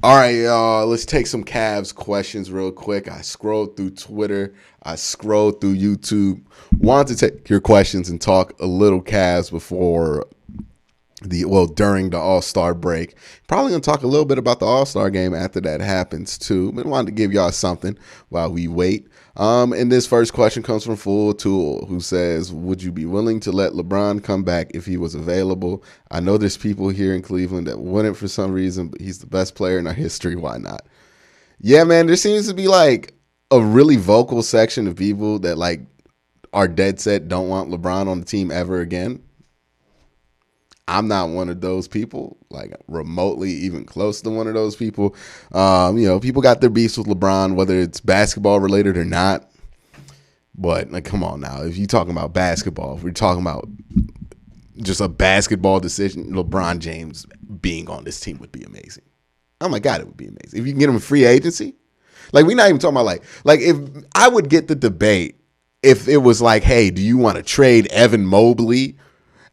All right, y'all. Let's take some Cavs questions real quick. I scrolled through Twitter. I scrolled through YouTube. Wanted to take your questions and talk a little Cavs before during the All-Star break. Probably gonna talk a little bit about the All-Star game after that happens too. But wanted to give y'all something while we wait. And this first question comes from Full Tool, who says, "Would you be willing to let LeBron come back if he was available? I know there's people here in Cleveland that wouldn't for some reason, but he's the best player in our history. Why not?" Yeah, man. There seems to be like a really vocal section of people that like are dead set don't want LeBron on the team ever again. I'm not one of those people, like remotely even close to one of those people. People got their beefs with LeBron, whether it's basketball related or not. But like, come on now, if you're talking about basketball, if we're talking about just a basketball decision, LeBron James being on this team would be amazing. Oh my God, it would be amazing. If you can get him a free agency, like we're not even talking about like if I would get the debate if it was like, hey, do you want to trade Evan Mobley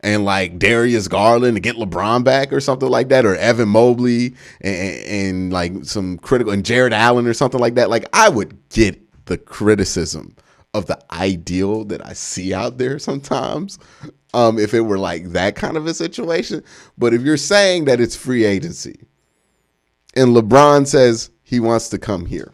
and like Darius Garland to get LeBron back or something like that, or Evan Mobley and like some critical and Jared Allen or something like that. Like I would get the criticism of the ideal that I see out there sometimes, if it were like that kind of a situation. But if you're saying that it's free agency and LeBron says he wants to come here,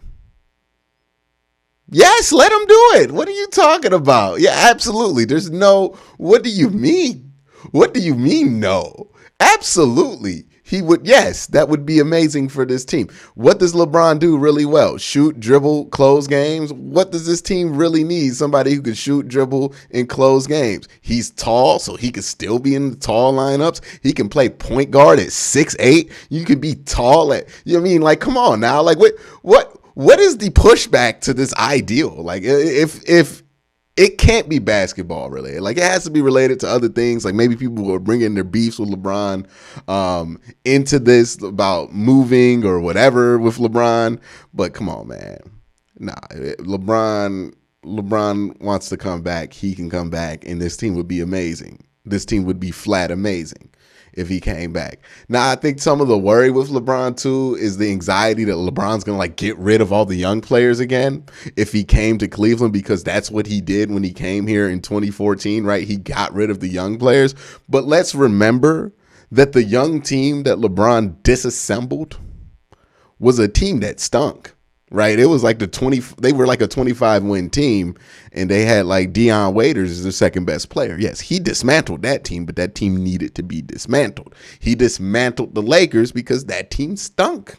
yes, let him do it. What are you talking about? Yeah, absolutely. There's no, what do you mean? What do you mean, no? Absolutely. He would, yes, that would be amazing for this team. What does LeBron do really well? Shoot, dribble, close games. What does this team really need? Somebody who can shoot, dribble, and close games. He's tall, so he could still be in the tall lineups. He can play point guard at 6'8". You could be tall at, you know what I mean? Like, come on now. Like, what is the pushback to this ideal? Like, if it can't be basketball related. Like it has to be related to other things. Like maybe people are bringing their beefs with LeBron into this about moving or whatever with LeBron. But come on, man. Nah, LeBron wants to come back. He can come back, and this team would be amazing. This team would be flat amazing if he came back. Now, I think some of the worry with LeBron too is the anxiety that LeBron's going to like get rid of all the young players again if he came to Cleveland, because that's what he did when he came here in 2014, right? He got rid of the young players. But let's remember that the young team that LeBron disassembled was a team that stunk. Right, it was like they were like a 25-win team, and they had like Deion Waiters as their second best player. Yes, he dismantled that team, but that team needed to be dismantled. He dismantled the Lakers because that team stunk.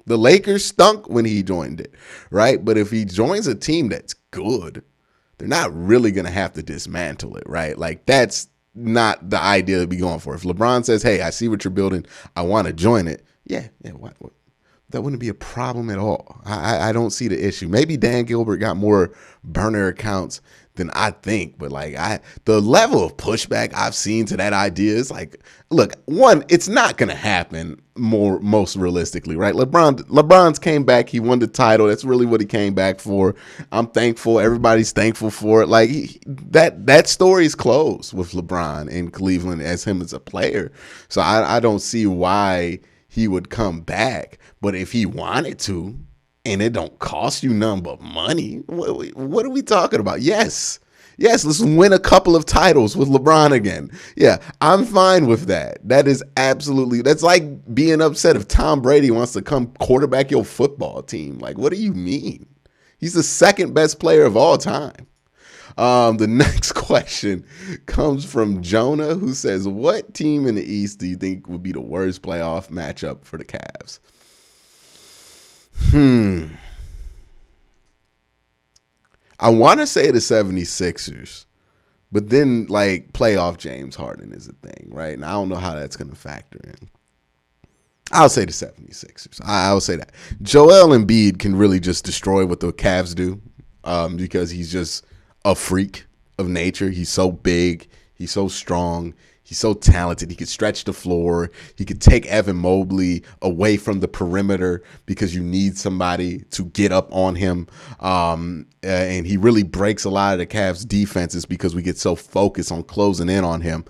The Lakers stunk when he joined it, right? But if he joins a team that's good, they're not really gonna have to dismantle it, right? Like that's not the idea to be going for. If LeBron says, "Hey, I see what you're building, I want to join it," yeah, what? That wouldn't be a problem at all. I don't see the issue. Maybe Dan Gilbert got more burner accounts than I think, but like the level of pushback I've seen to that idea is like, look, one, it's not gonna happen most realistically, right? LeBron's came back, he won the title. That's really what he came back for. I'm thankful. Everybody's thankful for it. Like that story is closed with LeBron in Cleveland as him as a player. So I don't see why he would come back. But if he wanted to, and it don't cost you nothing but money, what are we talking about? Yes, let's win a couple of titles with LeBron again. Yeah, I'm fine with that. That's like being upset if Tom Brady wants to come quarterback your football team. Like, what do you mean? He's the second best player of all time. The next question comes from Jonah, who says, "What team in the East do you think would be the worst playoff matchup for the Cavs?" I want to say the 76ers, but then like playoff James Harden is a thing, right? And I don't know how that's going to factor in. I'll say the 76ers. I'll say that. Joel Embiid can really just destroy what the Cavs do, because he's just a freak of nature. He's so big. He's so strong. He's so talented. He could stretch the floor. He could take Evan Mobley away from the perimeter because you need somebody to get up on him. And he really breaks a lot of the Cavs defenses because we get so focused on closing in on him.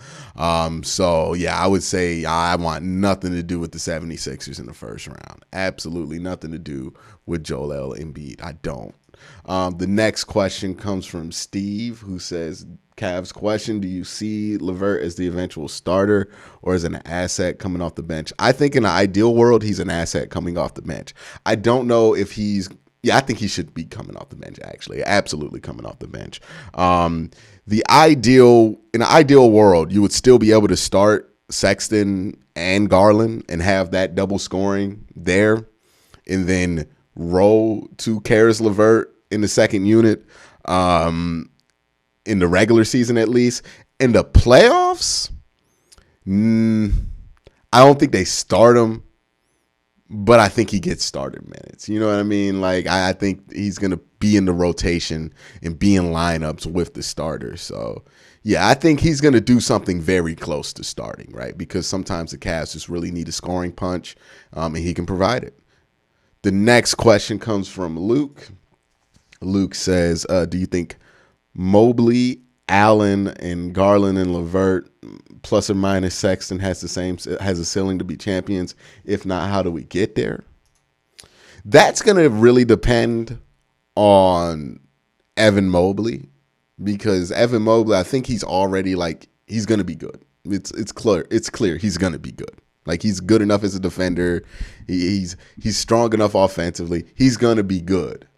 So, yeah, I would say I want nothing to do with the 76ers in the first round. Absolutely nothing to do with Joel Embiid. I don't. The next question comes from Steve, who says, Cavs question, do you see Levert as the eventual starter or as an asset coming off the bench? I think in an ideal world, he's an asset coming off the bench. I don't know if I think he should be coming off the bench, actually. Absolutely coming off the bench. In an ideal world, you would still be able to start Sexton and Garland and have that double scoring there and then roll to Caris Levert in the second unit. In the regular season, at least. In the playoffs, I don't think they start him, but I think he gets started minutes. You know what I mean? Like, I think he's going to be in the rotation and be in lineups with the starters. So, yeah, I think he's going to do something very close to starting, right? Because sometimes the Cavs just really need a scoring punch, and he can provide it. The next question comes from Luke. Luke says, do you think Mobley, Allen, and Garland and Levert, plus or minus Sexton, has a ceiling to be champions? If not, how do we get there? That's going to really depend on Evan Mobley, because Evan Mobley, I think he's already he's going to be good. It's clear he's going to be good. Like, he's good enough as a defender. He's strong enough offensively. He's going to be good,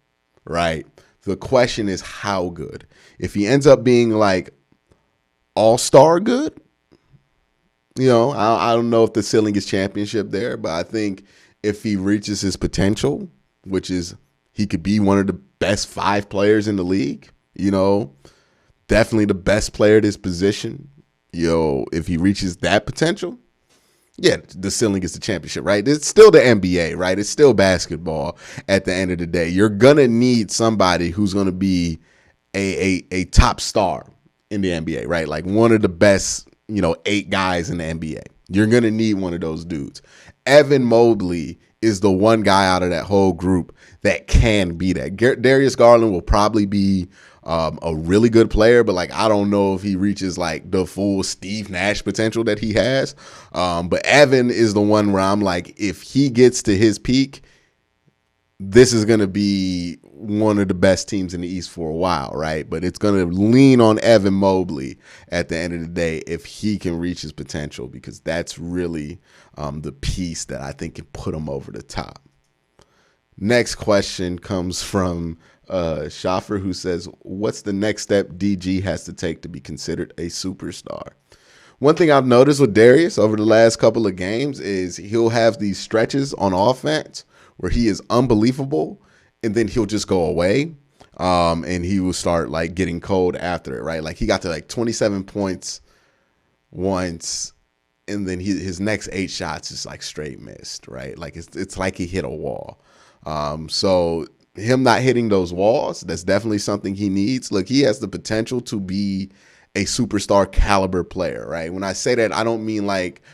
right? The question is how good. If he ends up being all-star good, I don't know if the ceiling is championship there, but I think if he reaches his potential, which is he could be one of the best 5 players in the league, definitely the best player at his position, if he reaches that potential, yeah, the ceiling is the championship, right? It's still the NBA, right? It's still basketball at the end of the day. You're going to need somebody who's going to be a top star in the NBA, right? Like one of the best, 8 guys in the NBA. You're going to need one of those dudes. Evan Mobley is the one guy out of that whole group that can be that. Darius Garland will probably be a really good player, but I don't know if he reaches the full Steve Nash potential that he has. But Evan is the one where I'm if he gets to his peak, this is going to be one of the best teams in the East for a while, right? But it's going to lean on Evan Mobley at the end of the day if he can reach his potential, because that's really the piece that I think can put him over the top. Next question comes from Schaffer, who says, what's the next step DG has to take to be considered a superstar? One thing I've noticed with Darius over the last couple of games is he'll have these stretches on offense where he is unbelievable, and then he'll just go away, and he will start getting cold after it, right? He got to 27 points once, and then his next 8 shots is straight missed, right? It's like he hit a wall. So him not hitting those walls, that's definitely something he needs. Look, he has the potential to be a superstar caliber player, right? When I say that, I don't mean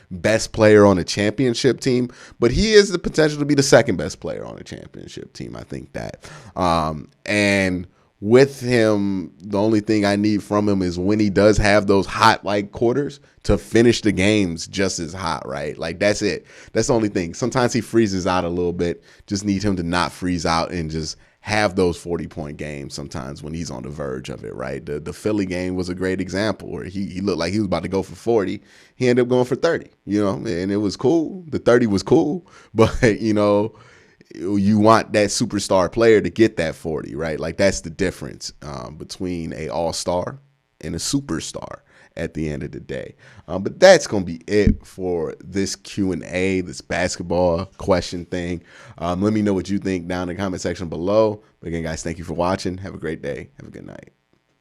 best player on a championship team, but he has the potential to be the second best player on a championship team. I think that. And with him, the only thing I need from him is when he does have those hot quarters to finish the games just as hot, right? That's it. That's the only thing. Sometimes he freezes out a little bit. Just need him to not freeze out and just have those 40-point games sometimes when he's on the verge of it, right? The Philly game was a great example where he looked like he was about to go for 40. He ended up going for 30, and it was cool. The 30 was cool, but, you want that superstar player to get that 40, right? That's the difference between a all-star and a superstar at the end of the day. But that's going to be it for this Q&A, this basketball question thing. Let me know what you think down in the comment section below. But again, guys, thank you for watching. Have a great day. Have a good night.